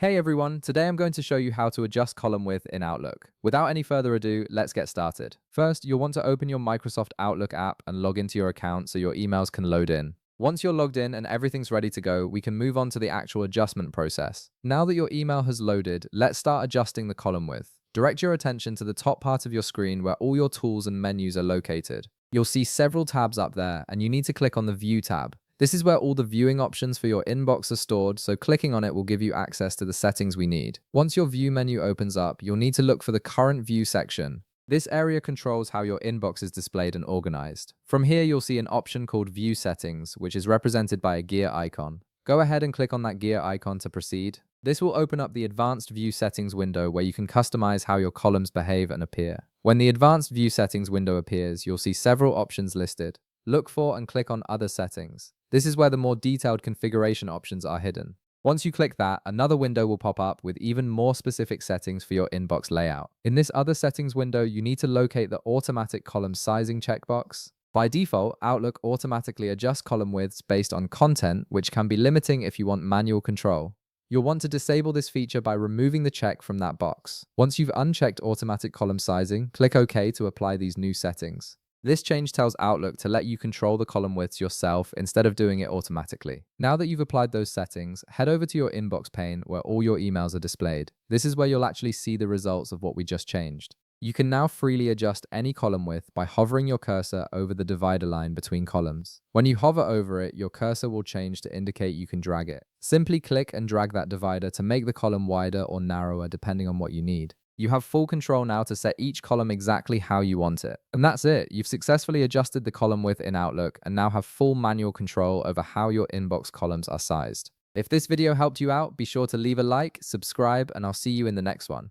Hey everyone, today I'm going to show you how to adjust column width in Outlook. Without any further ado, let's get started. First, you'll want to open your Microsoft Outlook app and log into your account so your emails can load in. Once you're logged in and everything's ready to go, we can move on to the actual adjustment process. Now that your email has loaded, let's start adjusting the column width. Direct your attention to the top part of your screen where all your tools and menus are located. You'll see several tabs up there, and you need to click on the View tab. This is where all the viewing options for your inbox are stored, so clicking on it will give you access to the settings we need. Once your View menu opens up, you'll need to look for the Current View section. This area controls how your inbox is displayed and organized. From here, you'll see an option called View Settings, which is represented by a gear icon. Go ahead and click on that gear icon to proceed. This will open up the Advanced View Settings window where you can customize how your columns behave and appear. When the Advanced View Settings window appears, you'll see several options listed. Look for and click on Other Settings. This is where the more detailed configuration options are hidden. Once you click that, another window will pop up with even more specific settings for your inbox layout. In this Other Settings window, you need to locate the Automatic Column Sizing checkbox. By default, Outlook automatically adjusts column widths based on content, which can be limiting if you want manual control. You'll want to disable this feature by removing the check from that box. Once you've unchecked Automatic Column Sizing, click OK to apply these new settings. This change tells Outlook to let you control the column widths yourself instead of doing it automatically. Now that you've applied those settings, head over to your inbox pane where all your emails are displayed. This is where you'll actually see the results of what we just changed. You can now freely adjust any column width by hovering your cursor over the divider line between columns. When you hover over it, your cursor will change to indicate you can drag it. Simply click and drag that divider to make the column wider or narrower depending on what you need. You have full control now to set each column exactly how you want it. And that's it. You've successfully adjusted the column width in Outlook and now have full manual control over how your inbox columns are sized. If this video helped you out, be sure to leave a like, subscribe, and I'll see you in the next one.